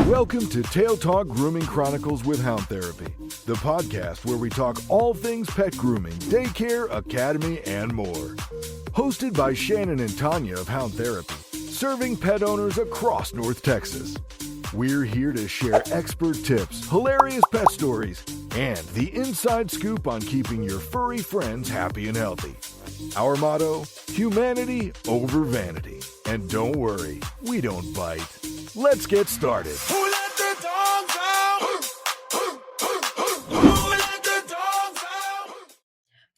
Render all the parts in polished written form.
Welcome to Tail Talk Grooming Chronicles with Hound Therapy, the podcast where we talk all things pet grooming, daycare, academy, and more. Hosted by Shannon and Tanya of Hound Therapy, serving pet owners across North Texas. We're here to share expert tips, hilarious pet stories, and the inside scoop on keeping your furry friends happy and healthy. Our motto, humanity over vanity. And don't worry, we don't bite. Let's get started. Who let the dogs out? Who let the dogs out?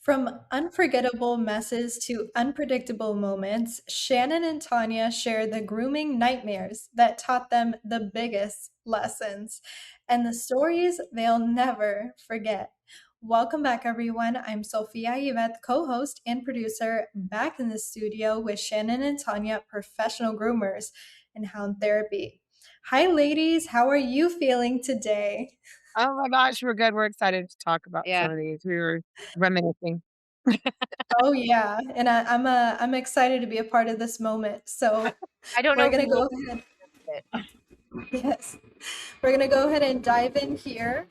From unforgettable messes to unpredictable moments, Shannon and Tanya share the grooming nightmares that taught them the biggest lessons and the stories they'll never forget. Welcome back, everyone. I'm Sophia Yvette, co-host and producer, back in the studio with Shannon and Tanya, professional groomers in Hound Therapy. Hi, ladies. How are you feeling today? Oh my gosh, we're good. We're excited to talk about some of these. We were reminiscing. Oh yeah, and I'm excited to be a part of this moment. So I don't we're know. gonna go ahead. Yes, we're gonna go ahead and dive in here.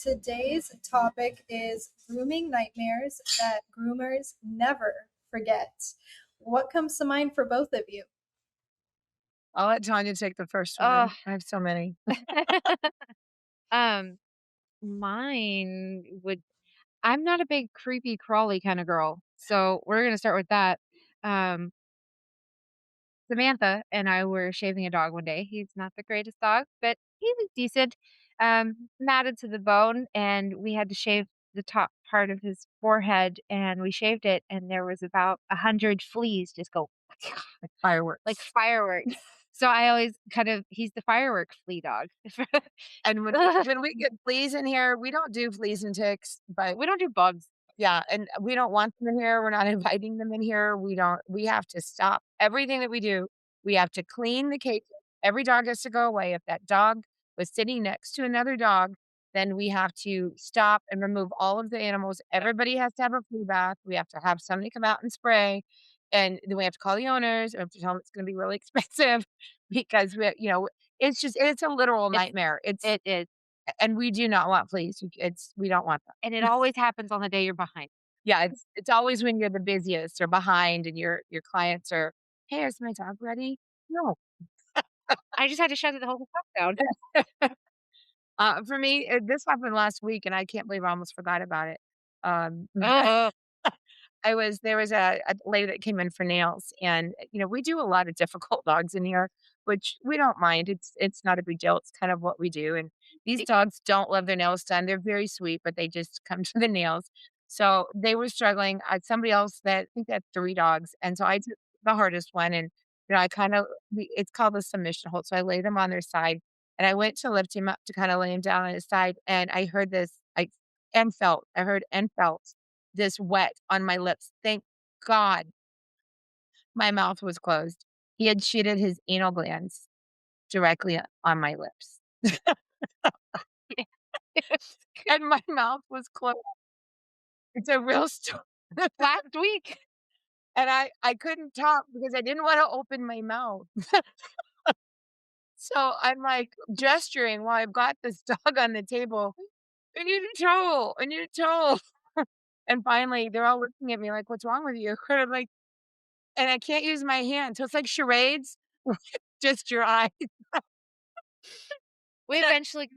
Today's topic is grooming nightmares that groomers never forget. What comes to mind for both of you? I'll let Tanya take the first one. Oh. I have so many. Mine would. I'm not a big creepy crawly kind of girl, so we're gonna start with that. Um, Samantha and I were shaving a dog one day. He's not the greatest dog, but he was decent. Matted to the bone, and we had to shave the top part of his forehead, and we shaved it, and there was about 100 fleas just go Like fireworks. like fireworks. So I always he's the firework flea dog. And when we get fleas in here, we don't do fleas and ticks, but We don't do bugs. yeah, and we don't want them in here. We're not inviting them in here. We have to stop everything that we do. We have to clean the cage. Every dog has to go away. If that dog was sitting next to another dog, then we have to stop and remove all of the animals. Everybody has to have a flea bath. We have to have somebody come out and spray. And then we have to call the owners. We have to tell them it's going to be really expensive because it's a literal nightmare. It is. And we do not want fleas. We don't want them. And it always happens on the day you're behind. Yeah, it's always when you're the busiest or behind and your clients are, "Hey, is my dog ready?" No. I just had to shut the whole stuff down. For me, this happened last week, and I can't believe I almost forgot about it. Uh-oh. There was a lady that came in for nails, and, we do a lot of difficult dogs in here, which we don't mind. It's not a big deal. It's kind of what we do, and these dogs don't love their nails done. They're very sweet, but they just come to the nails. So they were struggling. I had somebody else that I think they had 3 dogs, and so I took the hardest one, and, I it's called a submission hold, so I laid them on their side, and I went to lift him up to kinda lay him down on his side, and I heard I heard and felt this wet on my lips. Thank God my mouth was closed. He had sheeted his anal glands directly on my lips. And my mouth was closed. It's a real story. Last week. And I couldn't talk because I didn't wanna open my mouth. So I'm, like, gesturing while I've got this dog on the table. "I need a towel. I need a towel." And finally, they're all looking at me like, "What's wrong with you?" And I'm like, and I can't use my hand. So it's like charades, just your eyes. We eventually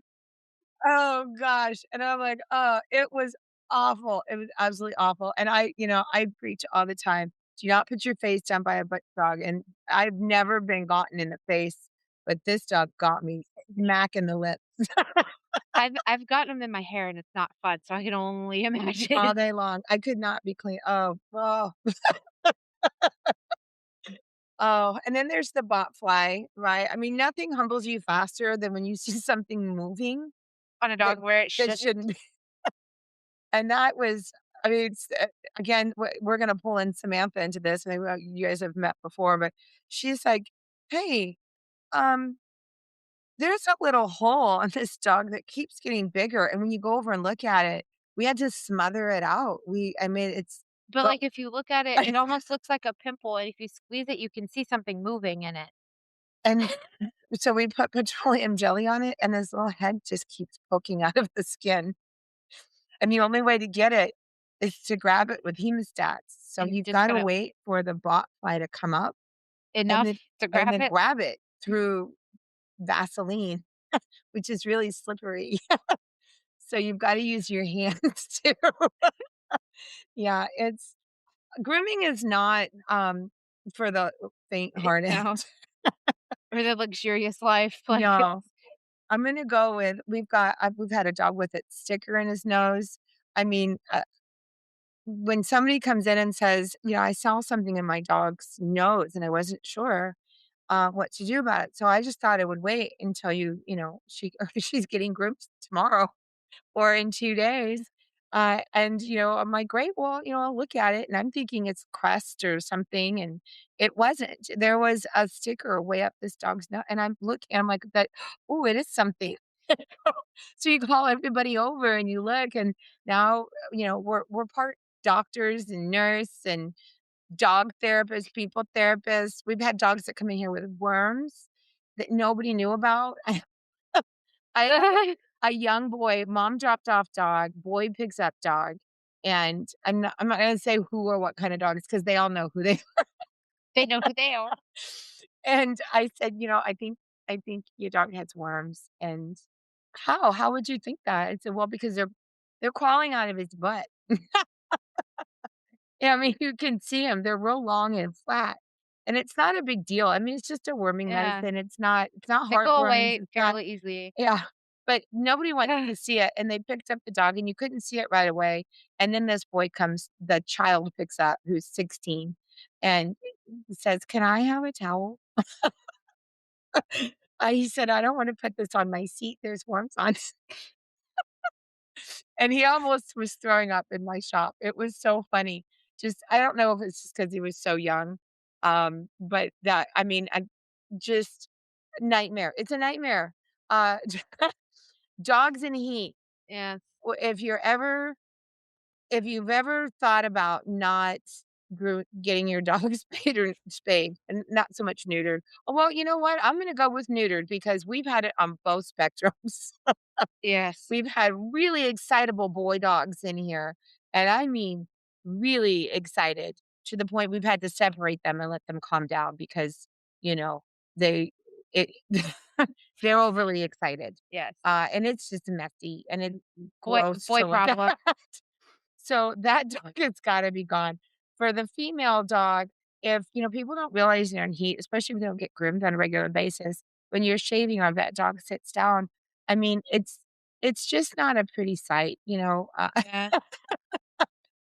Oh gosh. And I'm like, "Oh, it was awful. It was absolutely awful." And I preach all the time. Do not put your face down by a dog. And I've never been gotten in the face, but this dog got me smack in the lips I've gotten them in my hair and it's not fun, so I can only imagine. all day long. I could not be clean. Oh. Oh, and then there's the bot fly, right? I mean, nothing humbles you faster than when you see something moving On a dog where it that shouldn't. shouldn't be. And that was, I mean, again, we're going to pull in Samantha into this. Maybe you guys have met before, but she's like, "Hey, um, there's a little hole on this dog that keeps getting bigger. And when you go over and look at it, we had to smother it out. I mean, But, But like, if you look at it, it almost looks like a pimple, and if you squeeze it, you can see something moving in it. and so we put petroleum jelly on it, and his little head just keeps poking out of the skin. And the only way to get it is to grab it with hemostats. So And you you've just gotta gotta wait for the bot fly to come up and enough then to grab it. grab it through Vaseline, which is really slippery. So you've gotta use your hands too. Yeah, it's grooming is not, for the faint-hearted. No, or the luxurious life, like, No. I'm gonna go with we've had a dog with a sticker in his nose. I mean, when somebody comes in and says, "I saw something in my dog's nose and I wasn't sure, what to do about it." So I just thought I would wait until she's getting groomed tomorrow or in 2 days. And, I'm like, "Great, well, I'll look at it," and I'm thinking it's crust or something, and it wasn't. There was a sticker way up this dog's nose, and I'm looking, I'm like, "That oh, it is something." So you call everybody over and you look, and now, we're part doctors and nurse and dog therapists, people therapists. We've had dogs that come in here with worms that nobody knew about. I a young boy, mom dropped off dog, boy picks up dog, and I'm not gonna say who or what kind of dogs because they all know who they they know who they are. and I said, "I think your dog has worms." And "How? How would you think that?" I said, "Well, because they're crawling out of his butt." Yeah, I mean, you can see them. 'Em, they're real long and flat, and it's not a big deal. I mean, it's just a worming Yeah, medicine. It's not they go heartworms, away it's not. fairly easily. Yeah, but nobody wanted to see it, and they picked up the dog, and you couldn't see it right away, and then this boy comes the child picks up, who's 16, and says, "Can I have a towel?" He said, "I don't wanna put this on my seat, there's worms on it." And he almost was throwing up in my shop. It was so funny. Just I don't know if it's just because he was so young, but that I mean, I just nightmare. It's a nightmare. Uh, dogs in heat. Yeah. W if you've ever thought about not getting your dog spayed and not so much neutered, well, you know what? I'm gonna go with neutered because we've had it on both spectrums. Yes. We've had really excitable boy dogs in here, and I mean really excited to the point we've had to separate them and let them calm down because, you know, they it they're overly excited. Yes. And it's just messy and it's Boy gross boy to look problem. at. So that dog has gotta be gone. For the female dog, if, people don't realize they're in heat, especially if they don't get groomed on a regular basis, when you're shaving or that dog sits down, I mean, it's just not a pretty sight. Yeah.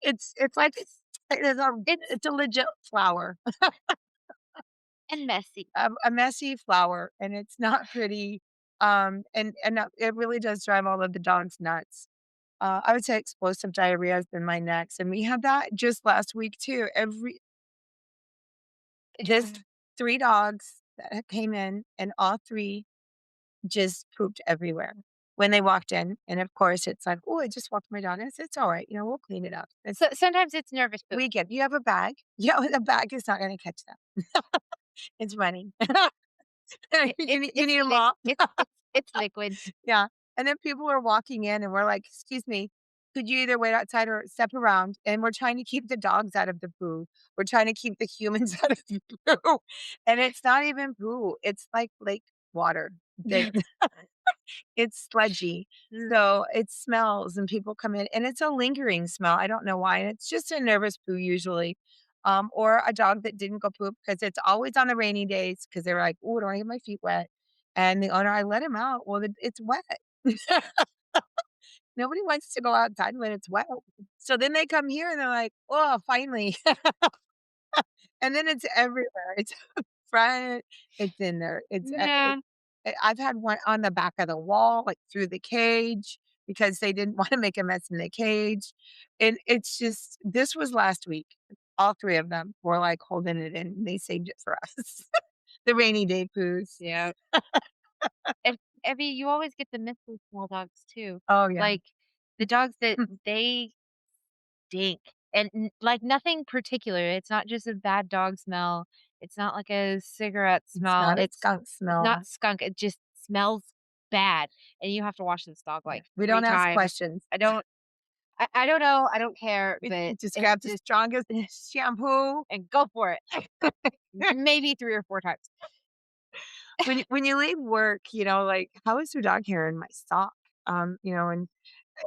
It's like It's it's a legit flower, and messy. a messy flower, and it's not pretty, and it really does drive all of the dogs nuts. I would say explosive diarrhea has been my next, and we had that just last week too. Just Yeah. 3 dogs that came in, and all 3 just pooped everywhere when they walked in, and of course, it's like, "Oh, I just walked my dog." I said, "It's alright, we'll clean it up." So sometimes it's nervous poop. We get you have a bag. Yeah, the bag is not gonna catch that. It's running. You need a mop. It's liquid. Yeah, and then people are walking in, and we're like, "Excuse me, could you either wait outside or step around?" And we're trying to keep the dogs out of the poo. We're trying to keep the humans out of the poo, and it's not even poo, it's like lake water that it's sludgy, so it smells, and people come in, and it's a lingering smell, I don't know why, and it's just a nervous poo usually, or a dog that didn't go poop because it's always on the rainy days because 'cause they're like, "Ooh, I don't wanna get my feet wet," and the owner, I let him out, well, it's wet. Nobody wants to go outside when it's wet, so then they come here and they're like, "Oh, finally." And then it's everywhere, it's front, it's in there, Yeah. I've had one on the back of the wall, like, through the cage because they didn't wanna make a mess in the cage, and it's just this was last week. All 3 of them were, like, holding it in, they saved it for us. The rainy day poos. Yeah. And I mean, you always get the miss with small dogs too. Oh, yeah. Like, the dogs that they stink. and like nothing particular. It's not just a bad dog smell. It's not like a cigarette It's smell. not a skunk It's smell. not skunk. It just smells bad, and you have to wash this dog like We 3 don't ask times. questions. I don't know. I don't care, We but just it grab the just strongest shampoo. and go for it. Maybe 3 or 4 times. When you leave work, like, how is your dog hair in my sock?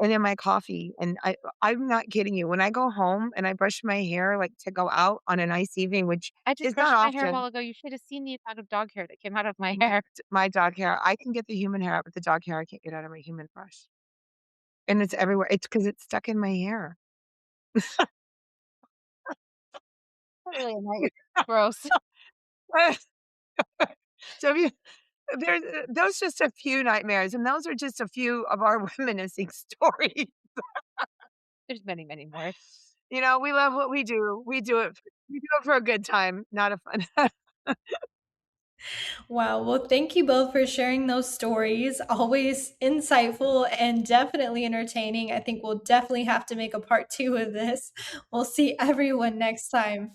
And in my coffee, and I'm not kidding you. When I go home and I brush my hair, like, to go out on a nice evening, which I just is not brushed my hair a often, while ago. You should have seen the amount of dog hair that came out of my hair. my dog hair, I can get the human hair out, but the dog hair I can't get out of my human brush. And it's everywhere. It's because it's stuck in my hair. Not really a night. Gross. So if you there's those just a few nightmares, and those are just a few of our reminiscing stories. There's many, many more. We love what we do. We do it for a good time, not a fun. Wow. Well, thank you both for sharing those stories. Always insightful and definitely entertaining. I think we'll definitely have to make a part 2 of this. We'll see everyone next time.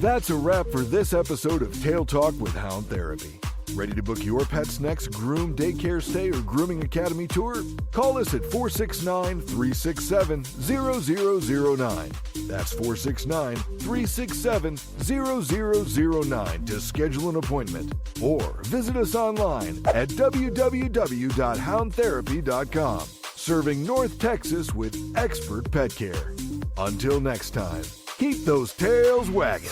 That's a wrap for this episode of Tail Talk with Hound Therapy. Ready to book your pet's next groom, daycare stay, or grooming academy tour? Call us at 469-367-0009. That's 469-367-0009 to schedule an appointment. Or visit us online at www.houndtherapy.com. Serving North Texas with expert pet care. Until next time, keep those tails wagging.